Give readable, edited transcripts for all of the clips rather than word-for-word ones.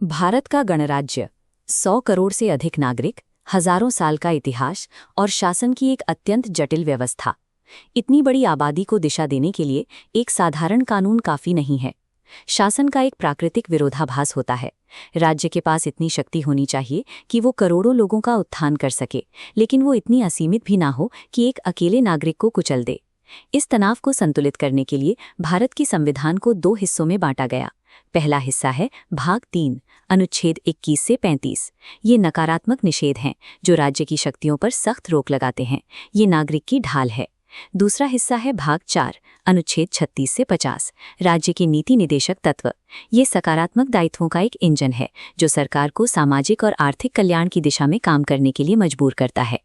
भारत का गणराज्य, 100 करोड़ से अधिक नागरिक, हजारों साल का इतिहास और शासन की एक अत्यंत जटिल व्यवस्था। इतनी बड़ी आबादी को दिशा देने के लिए एक साधारण कानून काफी नहीं है। शासन का एक प्राकृतिक विरोधाभास होता है। राज्य के पास इतनी शक्ति होनी चाहिए कि वो करोड़ों लोगों का उत्थान कर सके, लेकिन वो इतनी असीमित भी ना हो कि एक अकेले नागरिक को कुचल दे। इस तनाव को संतुलित करने के लिए भारत की संविधान को 2 हिस्सों में बांटा गया। पहला हिस्सा है भाग 3, अनुच्छेद 21 से 35। ये नकारात्मक निषेध हैं जो राज्य की शक्तियों पर सख्त रोक लगाते हैं। ये नागरिक की ढाल है। दूसरा हिस्सा है भाग 4, अनुच्छेद 36 से 50, राज्य के नीति निदेशक तत्व। ये सकारात्मक दायित्वों का एक इंजन है जो सरकार को सामाजिक और आर्थिक कल्याण की दिशा में काम करने के लिए मजबूर करता है।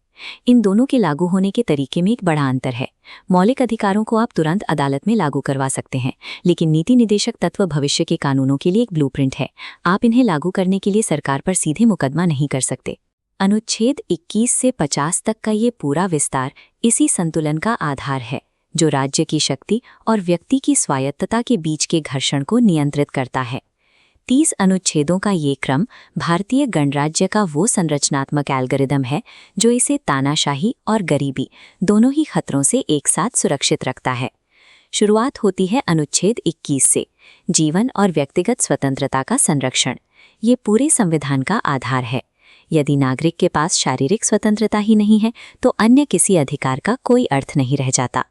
इन दोनों के लागू होने के तरीके में एक बड़ा अंतर है। मौलिक अधिकारों को आप तुरंत अदालत में लागू करवा सकते हैं, लेकिन नीति निदेशक तत्व भविष्य के कानूनों के लिए एक ब्लूप्रिंट है। आप इन्हें लागू करने के लिए सरकार पर सीधे मुकदमा नहीं कर सकते। अनुच्छेद 21 से 50 तक का ये पूरा विस्तार इसी संतुलन का आधार है, जो राज्य की शक्ति और व्यक्ति की स्वायत्तता के बीच के घर्षण को नियंत्रित करता है। 30 अनुच्छेदों का ये क्रम भारतीय गणराज्य का वो संरचनात्मक एल्गोरिदम है जो इसे तानाशाही और गरीबी दोनों ही खतरों से एक साथ सुरक्षित रखता है। शुरुआत होती है अनुच्छेद 21 से, जीवन और व्यक्तिगत स्वतंत्रता का संरक्षण। ये पूरे संविधान का आधार है। यदि नागरिक के पास शारीरिक स्वतंत्रता ही नहीं है तो अन्य किसी अधिकार का कोई अर्थ नहीं रह जाता।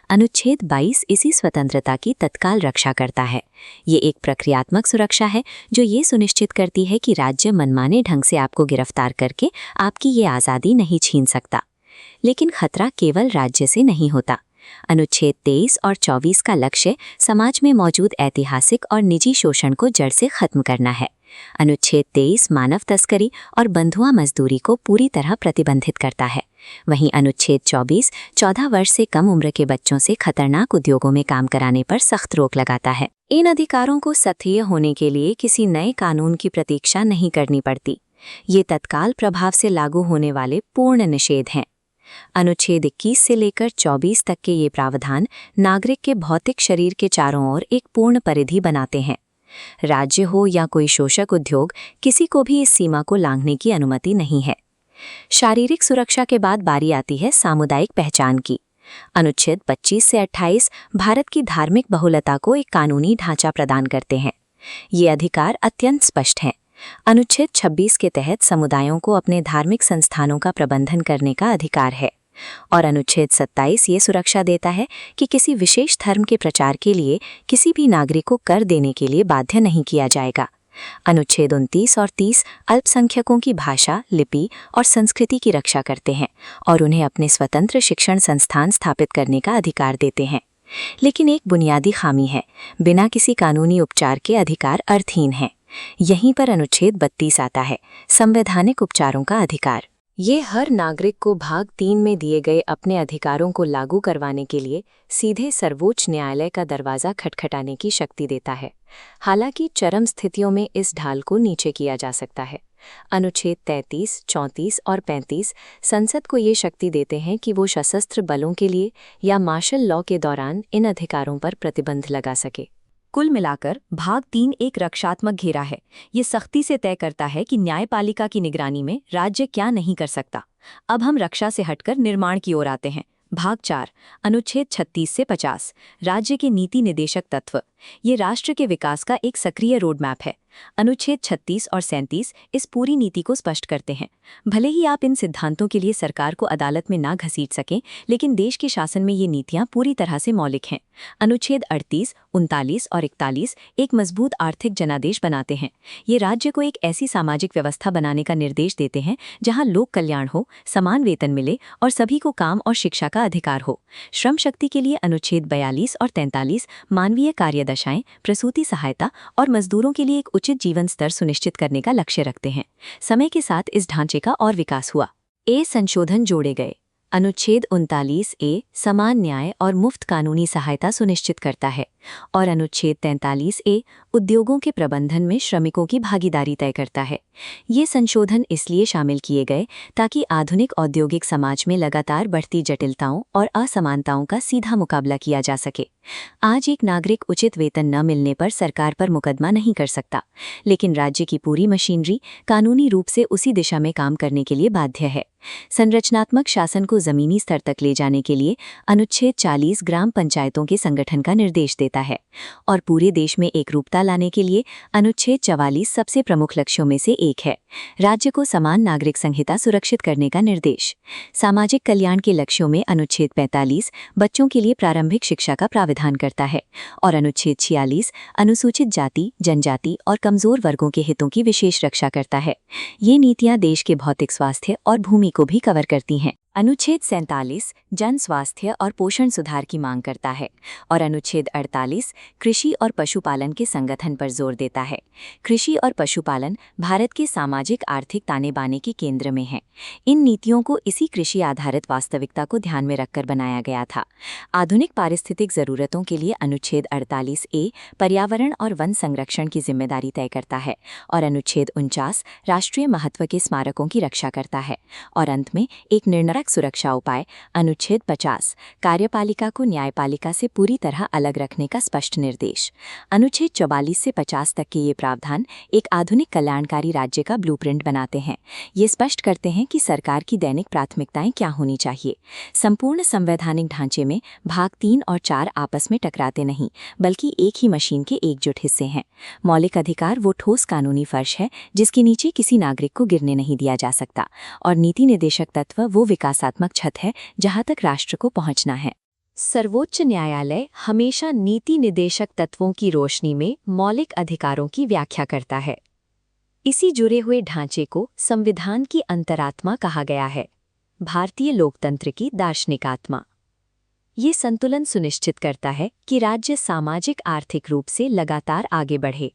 अनुच्छेद 22 इसी स्वतंत्रता की तत्काल रक्षा करता है। ये एक प्रक्रियात्मक सुरक्षा है जो ये सुनिश्चित करती है कि राज्य मनमाने ढंग से आपको गिरफ्तार करके आपकी ये आज़ादी नहीं छीन सकता। लेकिन खतरा केवल राज्य से नहीं होता। अनुच्छेद 23 और 24 का लक्ष्य समाज में मौजूद ऐतिहासिक और निजी शोषण को जड़ से खत्म करना है। अनुच्छेद 23 मानव तस्करी और बंधुआ मजदूरी को पूरी तरह प्रतिबंधित करता है। वहीं अनुच्छेद 24 14 वर्ष से कम उम्र के बच्चों से खतरनाक उद्योगों में काम कराने पर सख्त रोक लगाता है। इन अधिकारों को सक्रिय होने के लिए किसी नए कानून की प्रतीक्षा नहीं करनी पड़ती। ये तत्काल प्रभाव से लागू होने वाले पूर्ण निषेध हैं। अनुच्छेद 21 से लेकर 24 तक के ये प्रावधान नागरिक के भौतिक शरीर के चारों ओर एक पूर्ण परिधि बनाते हैं। राज्य हो या कोई शोषक उद्योग, किसी को भी इस सीमा को लांघने की अनुमति नहीं है। शारीरिक सुरक्षा के बाद बारी आती है सामुदायिक पहचान की। अनुच्छेद 25 से 28 भारत की धार्मिक बहुलता को एक कानूनी ढांचा प्रदान करते हैं। ये अधिकार अत्यंत स्पष्ट हैं। अनुच्छेद 26 के तहत समुदायों को अपने धार्मिक संस्थानों का प्रबंधन करने का अधिकार है, और अनुच्छेद 27 ये सुरक्षा देता है कि किसी विशेष धर्म के प्रचार के लिए किसी भी नागरिक को कर देने के लिए बाध्य नहीं किया जाएगा। अनुच्छेद 29 और 30 अल्पसंख्यकों की भाषा, लिपि और संस्कृति की रक्षा करते हैं और उन्हें अपने स्वतंत्र शिक्षण संस्थान स्थापित करने का अधिकार देते हैं। लेकिन एक बुनियादी खामी है, बिना किसी कानूनी उपचार के अधिकार अर्थहीन हैं। यहीं पर अनुच्छेद 32 आता है, संवैधानिक उपचारों का अधिकार। ये हर नागरिक को भाग 3 में दिए गए अपने अधिकारों को लागू करवाने के लिए सीधे सर्वोच्च न्यायालय का दरवाज़ा खटखटाने की शक्ति देता है। हालांकि चरम स्थितियों में इस ढाल को नीचे किया जा सकता है। अनुच्छेद 33, 34 और 35 संसद को ये शक्ति देते हैं कि वो सशस्त्र बलों के लिए या मार्शल लॉ के दौरान इन अधिकारों पर प्रतिबंध लगा सके। कुल मिलाकर भाग 3 एक रक्षात्मक घेरा है। ये सख्ती से तय करता है कि न्यायपालिका की निगरानी में राज्य क्या नहीं कर सकता। अब हम रक्षा से हटकर निर्माण की ओर आते हैं। भाग 4, अनुच्छेद 36 से 50, राज्य के नीति निदेशक तत्व। ये राष्ट्र के विकास का एक सक्रिय रोड मैप है। अनुच्छेद 36 और 37 इस पूरी नीति को स्पष्ट करते हैं। भले ही आप इन सिद्धांतों के लिए सरकार को अदालत में ना घसीट सकें, लेकिन देश के शासन में ये नीतियां पूरी तरह से मौलिक हैं। अनुच्छेद 38, 39 और 41 एक मजबूत आर्थिक जनादेश बनाते हैं। ये राज्य को एक ऐसी सामाजिक व्यवस्था बनाने का निर्देश देते हैं जहां लोक कल्याण हो, समान वेतन मिले और सभी को काम और शिक्षा का अधिकार हो। श्रम शक्ति के लिए अनुच्छेद 42 और 43 मानवीय कार्यदशाएं, प्रसूति सहायता और मजदूरों के लिए एक उचित जीवन स्तर सुनिश्चित करने का लक्ष्य रखते हैं। समय के साथ इस ढांचे का और विकास हुआ। संशोधन जोड़े गए। अनुच्छेद 39 समान न्याय और मुफ्त कानूनी सहायता सुनिश्चित करता है। और अनुच्छेद 43A उद्योगों के प्रबंधन में श्रमिकों की भागीदारी तय करता है। ये संशोधन इसलिए शामिल किए गए ताकि आधुनिक औद्योगिक समाज में लगातार बढ़ती जटिलताओं और असमानताओं का सीधा मुकाबला किया जा सके। आज एक नागरिक उचित वेतन न मिलने पर सरकार पर मुकदमा नहीं कर सकता, लेकिन राज्य की पूरी मशीनरी कानूनी रूप से उसी दिशा में काम करने के लिए बाध्य है। संरचनात्मक शासन को जमीनी स्तर तक ले जाने के लिए अनुच्छेद 40 ग्राम पंचायतों के संगठन का निर्देश देता है और पूरे देश में एकरूपता लाने के लिए अनुच्छेद 44 सबसे प्रमुख लक्ष्यों में से एक है। राज्य को समान नागरिक संहिता सुरक्षित करने का निर्देश। सामाजिक कल्याण के लक्ष्यों में अनुच्छेद 45 बच्चों के लिए प्रारंभिक शिक्षा का प्रावधान करता है और अनुच्छेद 46 अनुसूचित जाति, जनजाति और कमजोर वर्गों के हितों की विशेष रक्षा करता है। ये नीतियां देश के भौतिक स्वास्थ्य और भूमि को भी कवर करती हैं। अनुच्छेद 47 जन स्वास्थ्य और पोषण सुधार की मांग करता है और अनुच्छेद 48 कृषि और पशुपालन के संगठन पर जोर देता है। कृषि और पशुपालन भारत के सामाजिक आर्थिक ताने बाने के केंद्र में है। इन नीतियों को इसी कृषि आधारित वास्तविकता को ध्यान में रखकर बनाया गया था। आधुनिक पारिस्थितिक जरूरतों के लिए अनुच्छेद 48A पर्यावरण और वन संरक्षण की जिम्मेदारी तय करता है और अनुच्छेद 49 राष्ट्रीय महत्व के स्मारकों की रक्षा करता है। और अंत में एक निर्णायक सुरक्षा उपाय अनुच्छेद 50 कार्यपालिका को न्यायपालिका से पूरी तरह अलग रखने का स्पष्ट निर्देश। अनुच्छेद 44 से 50 तक के ये प्रावधान एक आधुनिक कल्याणकारी राज्य का ब्लूप्रिंट बनाते हैं। ये स्पष्ट करते हैं कि सरकार की दैनिक प्राथमिकताएं क्या होनी चाहिए। संपूर्ण संवैधानिक ढांचे में भाग 3 और 4 आपस में टकराते नहीं, बल्कि एक ही मशीन के एकजुट हिस्से हैं। मौलिक अधिकार वो ठोस कानूनी फर्श है जिसके नीचे किसी नागरिक को गिरने नहीं दिया जा सकता, और नीति निर्देशक तत्व वो विकासात्मक छत है जहां तक राष्ट्र को पहुंचना है। सर्वोच्च न्यायालय हमेशा नीति निर्देशक तत्वों की रोशनी में मौलिक अधिकारों की व्याख्या करता है। इसी जुड़े हुए ढांचे को संविधान की अंतरात्मा कहा गया है, भारतीय लोकतंत्र की दार्शनिक आत्मा। ये संतुलन सुनिश्चित करता है कि राज्य सामाजिक आर्थिक रूप से लगातार आगे बढ़े,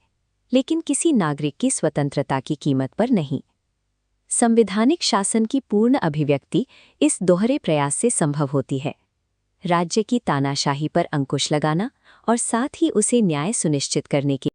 लेकिन किसी नागरिक की स्वतंत्रता की कीमत पर नहीं। संवैधानिक शासन की पूर्ण अभिव्यक्ति इस दोहरे प्रयास से संभव होती है, राज्य की तानाशाही पर अंकुश लगाना और साथ ही उसे न्याय सुनिश्चित करने की